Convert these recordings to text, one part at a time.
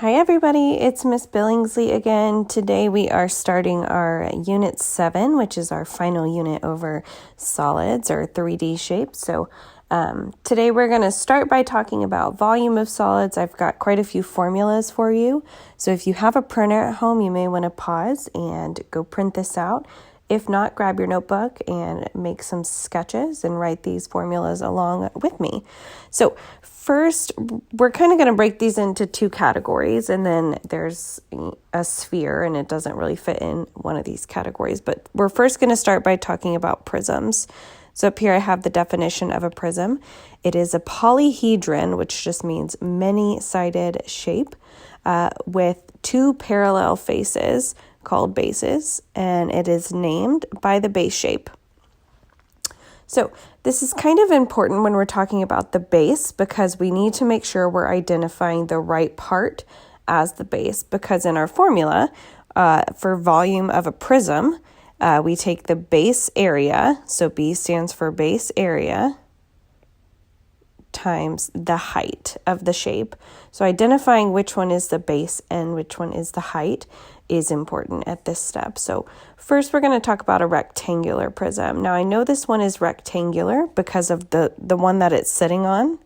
Hi everybody, it's Miss Billingsley again. Today we are starting our Unit 7, which is our final unit over solids or 3D shapes. So today we're going to start by talking about volume of solids. I've got quite a few formulas for you. So if you have a printer at home, you may want to pause and go print this out. If not, grab your notebook and make some sketches and write these formulas along with me. So first, we're kind of going to break these into two categories, and then there's a sphere, and it doesn't really fit in one of these categories. But we're first going to start by talking about prisms. So up here I have the definition of a prism. It is a polyhedron, which just means many-sided shape, with two parallel faces called bases, and it is named by the base shape. So this is kind of important when we're talking about the base, because we need to make sure we're identifying the right part as the base, because in our formula for volume of a prism, we take the base area, so B stands for base area, times the height of the shape. So identifying which one is the base and which one is the height is important at this step. So first we're going to talk about a rectangular prism. Now I know this one is rectangular because of the one that it's sitting on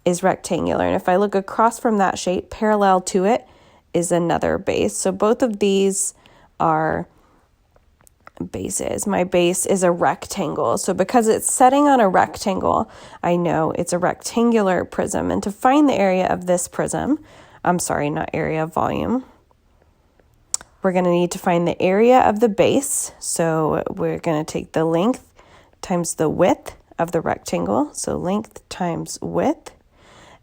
is rectangular. And if I look across from that shape, parallel to it is another base. So both of these are bases. My base is a rectangle. So because it's setting on a rectangle, I know it's a rectangular prism. And to find the area of this prism, volume, we're going to need to find the area of the base. So we're going to take the length times the width of the rectangle. So length times width,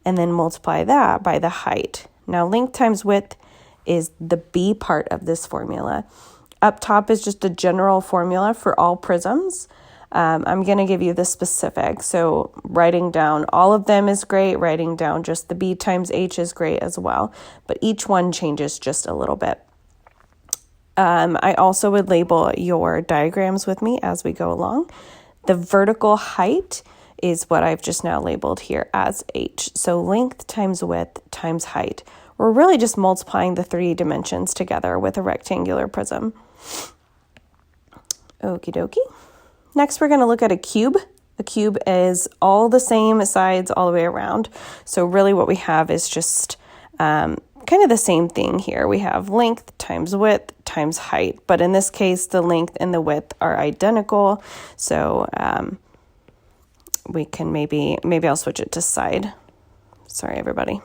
and then multiply that by the height. Now length times width is the B part of this formula. Up top is just a general formula for all prisms. I'm going to give you the specifics. So writing down all of them is great. Writing down just the B times H is great as well. But each one changes just a little bit. I also would label your diagrams with me as we go along. The vertical height is what I've just now labeled here as H. So length times width times height. We're really just multiplying the three dimensions together with a rectangular prism. Okie dokie. Next, we're going to look at a cube. A cube is all the same sides all the way around. So really what we have is just kind of the same thing here. We have length times width times height, but in this case, the length and the width are identical. So we can maybe I'll switch it to side. Sorry, everybody.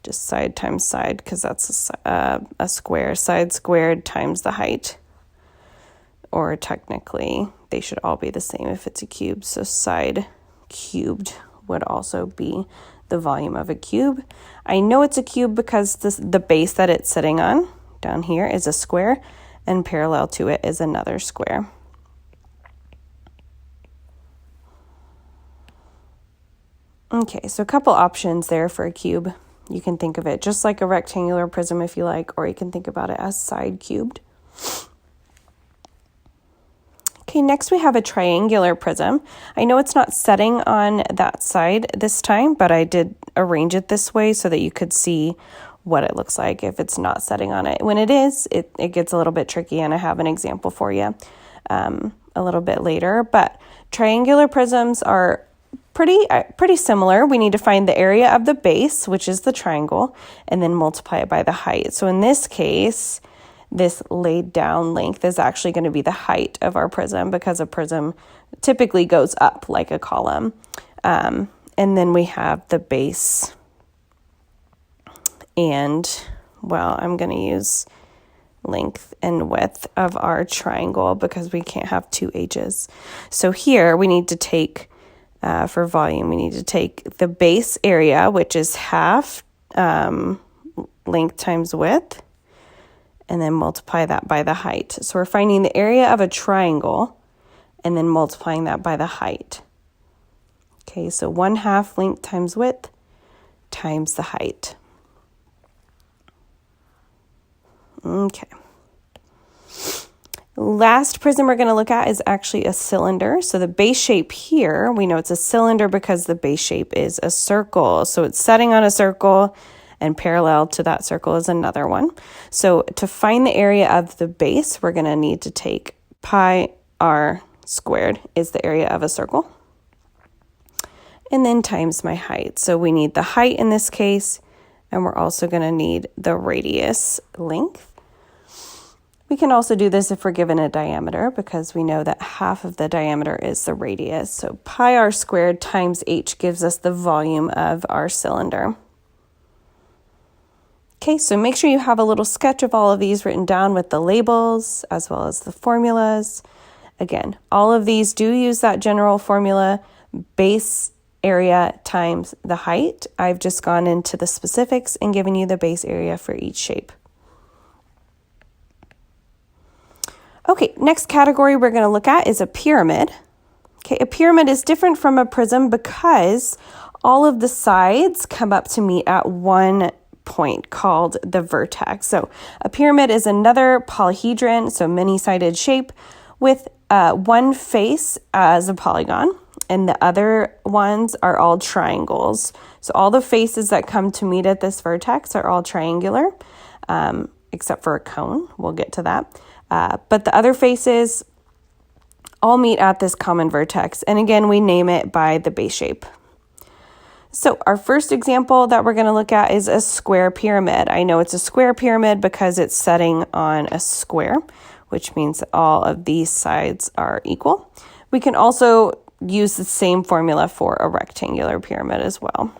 Just side times side, because that's a square. Side squared times the height. Or technically, they should all be the same if it's a cube. So side cubed would also be the volume of a cube. I know it's a cube because the base that it's sitting on down here is a square, and parallel to it is another square. Okay, so a couple options there for a cube. You can think of it just like a rectangular prism if you like, or you can think about it as side cubed. Okay, next we have a triangular prism. I know it's not setting on that side this time, but I did arrange it this way so that you could see what it looks like if it's not setting on it. When it is, it gets a little bit tricky, and I have an example for you a little bit later. But triangular prisms are pretty similar. We need to find the area of the base, which is the triangle, and then multiply it by the height. So in this case, this laid down length is actually going to be the height of our prism, because a prism typically goes up like a column. And then we have the base, and, well, I'm going to use length and width of our triangle because we can't have two H's. So here we need to take, for volume, we need to take the base area, which is half length times width, and then multiply that by the height. So we're finding the area of a triangle and then multiplying that by the height. Okay, so 1/2 length times width times the height. Okay. Last prism we're going to look at is actually a cylinder. So the base shape here, we know it's a cylinder because the base shape is a circle. So it's setting on a circle, and parallel to that circle is another one. So to find the area of the base, we're going to need to take pi r squared is the area of a circle, and then times my height. So we need the height in this case, and we're also going to need the radius length. We can also do this if we're given a diameter, because we know that half of the diameter is the radius. So pi r squared times h gives us the volume of our cylinder. Okay, so make sure you have a little sketch of all of these written down with the labels as well as the formulas. Again, all of these do use that general formula, base area times the height. I've just gone into the specifics and given you the base area for each shape. Okay, next category we're going to look at is a pyramid. Okay, a pyramid is different from a prism because all of the sides come up to meet at one point called the vertex. So a pyramid is another polyhedron, so many-sided shape with one face as a polygon, and the other ones are all triangles. So all the faces that come to meet at this vertex are all triangular, except for a cone. We'll get to that. But the other faces all meet at this common vertex. And again, we name it by the base shape. So our first example that we're going to look at is a square pyramid. I know it's a square pyramid because it's setting on a square, which means all of these sides are equal. We can also use the same formula for a rectangular pyramid as well.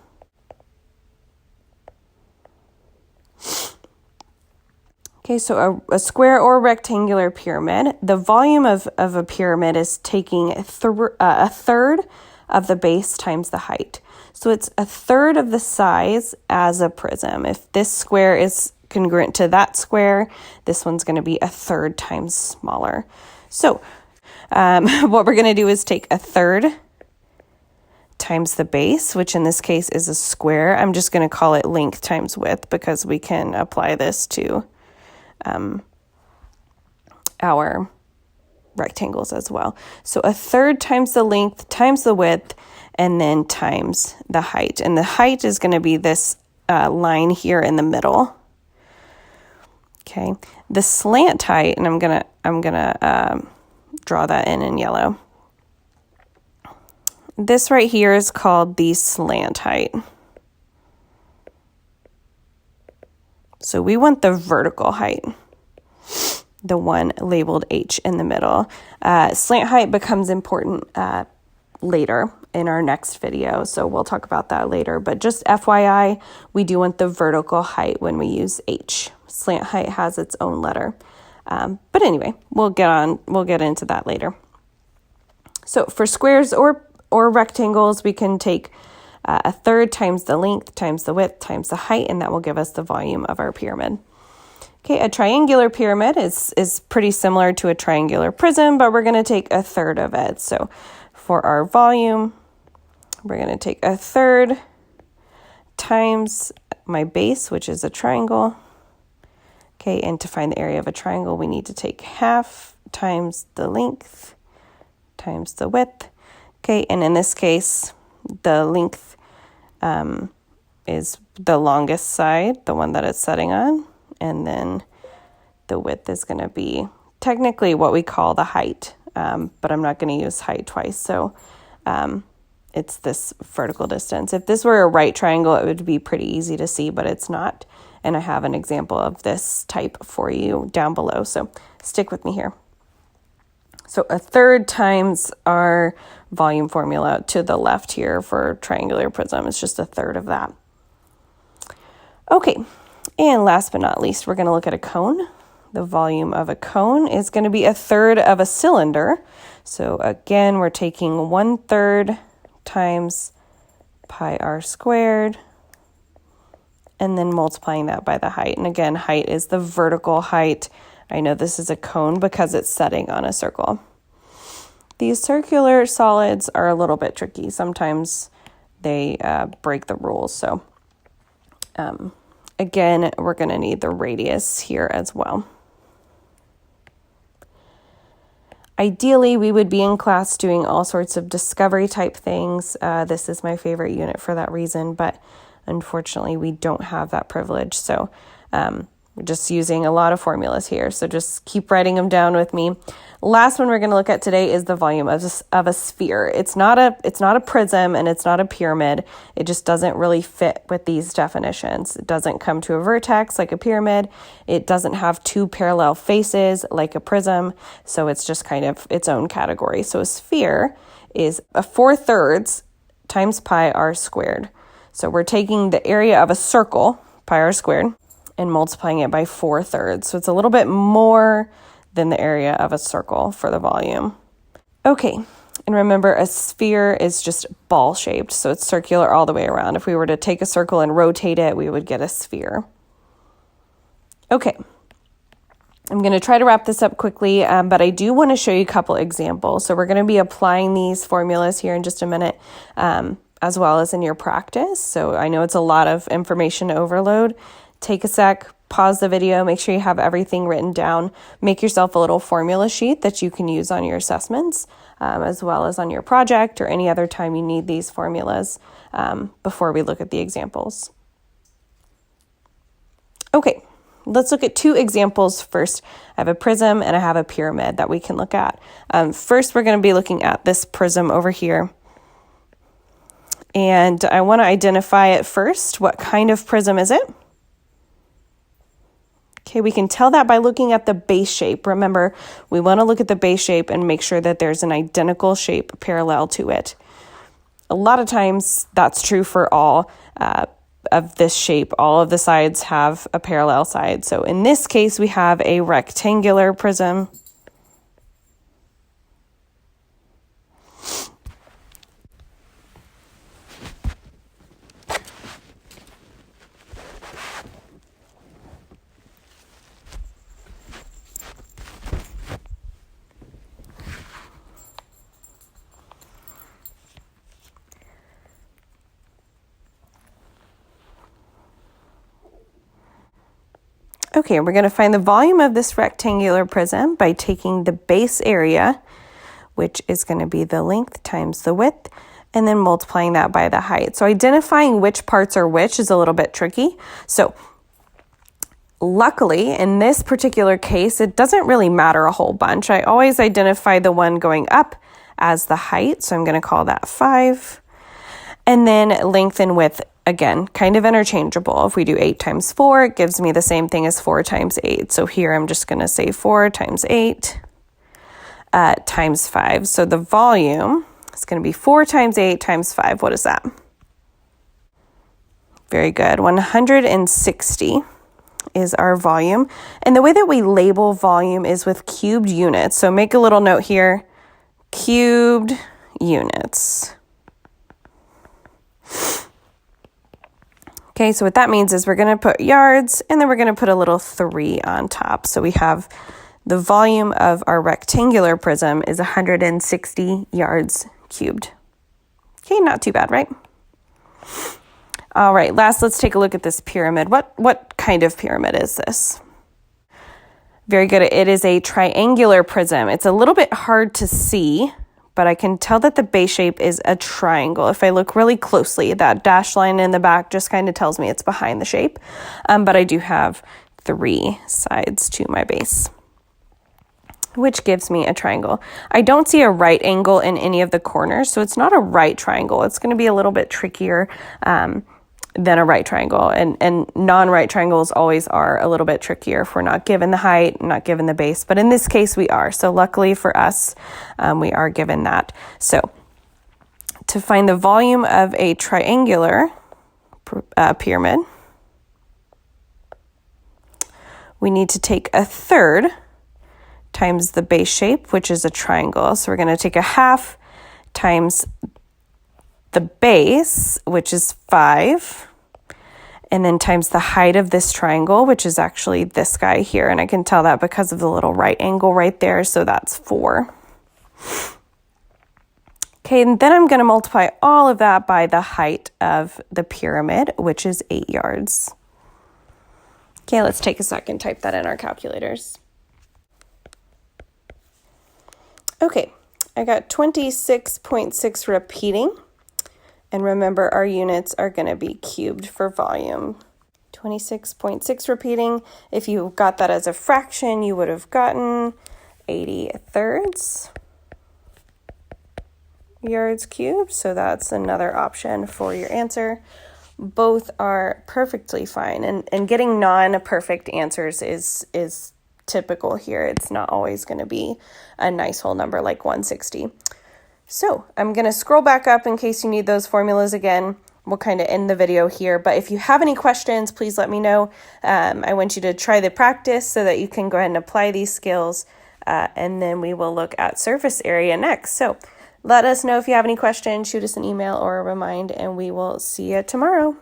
Okay, so a square or rectangular pyramid, the volume of a pyramid is taking a third of the base times the height. So it's a third of the size as a prism. If this square is congruent to that square, this one's going to be a third times smaller. So what we're going to do is take a third times the base, which in this case is a square. I'm just going to call it length times width because we can apply this to our rectangles as well. So a third times the length times the width, and then times the height. And the height is going to be this line here in the middle. Okay, the slant height, and I'm gonna draw that in yellow. This right here is called the slant height. So we want the vertical height, the one labeled H in the middle. Slant height becomes important later in our next video, so we'll talk about that later. But just FYI, we do want the vertical height when we use H. Slant height has its own letter. But anyway, we'll get into that later. So for squares or rectangles, we can take a third times the length times the width times the height, and that will give us the volume of our pyramid. Okay, a triangular pyramid is pretty similar to a triangular prism, but we're going to take a third of it. So for our volume, we're going to take a third times my base, which is a triangle. Okay, and to find the area of a triangle, we need to take half times the length times the width. Okay, and in this case, the length is the longest side, the one that it's setting on, and then the width is going to be technically what we call the height, but I'm not going to use height twice, so it's this vertical distance. If this were a right triangle, it would be pretty easy to see, but it's not, and I have an example of this type for you down below, so stick with me here. So a third times our volume formula to the left here for triangular prism is just a third of that. Okay, and last but not least, we're going to look at a cone. The volume of a cone is going to be a third of a cylinder. So again, we're taking 1/3 times pi r squared, and then multiplying that by the height. And again, height is the vertical height. I know this is a cone because it's setting on a circle. These circular solids are a little bit tricky. Sometimes they break the rules. So again, we're going to need the radius here as well. Ideally, we would be in class doing all sorts of discovery type things. This is my favorite unit for that reason, but Unfortunately, we don't have that privilege. So we're just using a lot of formulas here. So just keep writing them down with me. Last one we're going to look at today is the volume of a sphere. It's not a prism and it's not a pyramid. It just doesn't really fit with these definitions. It doesn't come to a vertex like a pyramid. It doesn't have two parallel faces like a prism. So it's just kind of its own category. So a sphere is a 4/3 times pi r squared. So we're taking the area of a circle, pi r squared, and multiplying it by 4/3. So it's a little bit more than the area of a circle for the volume. Okay, and remember a sphere is just ball shaped, so it's circular all the way around. If we were to take a circle and rotate it, we would get a sphere. Okay, I'm going to try to wrap this up quickly, but I do want to show you a couple examples. So we're going to be applying these formulas here in just a minute, as well as in your practice. So I know it's a lot of information to overload. Take a sec, pause the video, make sure you have everything written down. Make yourself a little formula sheet that you can use on your assessments, as well as on your project or any other time you need these formulas before we look at the examples. Okay, let's look at two examples first. I have a prism and I have a pyramid that we can look at. First, we're going to be looking at this prism over here. And I want to identify it first. What kind of prism is it? Okay, we can tell that by looking at the base shape. Remember, we want to look at the base shape and make sure that there's an identical shape parallel to it. A lot of times that's true for all of this shape. All of the sides have a parallel side. So in this case, we have a rectangular prism. Okay, we're going to find the volume of this rectangular prism by taking the base area, which is going to be the length times the width, and then multiplying that by the height. So identifying which parts are which is a little bit tricky. So luckily, in this particular case, it doesn't really matter a whole bunch. I always identify the one going up as the height, so I'm going to call that 5. And then length and width, again, kind of interchangeable. If we do 8 times 4, it gives me the same thing as 4 times 8. So here I'm just going to say 4 times 8 times 5. So the volume is going to be 4 times 8 times 5. What is that? Very good. 160 is our volume. And the way that we label volume is with cubed units. So make a little note here, cubed units. Okay, so what that means is we're going to put yards and then we're going to put a little 3 on top. So we have the volume of our rectangular prism is 160 yards cubed. Okay, not too bad, right? All right, last, let's take a look at this pyramid. What kind of pyramid is this? Very good. It is a triangular prism. It's a little bit hard to see, but I can tell that the base shape is a triangle. If I look really closely, that dashed line in the back just kind of tells me it's behind the shape. But I do have 3 sides to my base, which gives me a triangle. I don't see a right angle in any of the corners, so it's not a right triangle. It's going to be a little bit trickier than a right triangle. And non-right triangles always are a little bit trickier if we're not given the height, not given the base. But in this case, we are. So luckily for us, we are given that. So to find the volume of a triangular pyramid, we need to take 1/3 times the base shape, which is a triangle. So we're going to take 1/2 times the base, which is 5, and then times the height of this triangle, which is actually this guy here. And I can tell that because of the little right angle right there. So that's 4. Okay, and then I'm going to multiply all of that by the height of the pyramid, which is 8 yards. Okay, let's take a second, type that in our calculators. Okay, I got 26.6 repeating. And remember, our units are going to be cubed for volume. 26.6 repeating. If you got that as a fraction, you would have gotten 80 thirds yards cubed. So that's another option for your answer. Both are perfectly fine. And getting non-perfect answers is typical here. It's not always going to be a nice whole number like 160. So I'm going to scroll back up in case you need those formulas again. We'll kind of end the video here, but if you have any questions, please let me know. I want you to try the practice so that you can go ahead and apply these skills, and then we will look at surface area next. So let us know if you have any questions, shoot us an email or a remind, and we will see you tomorrow.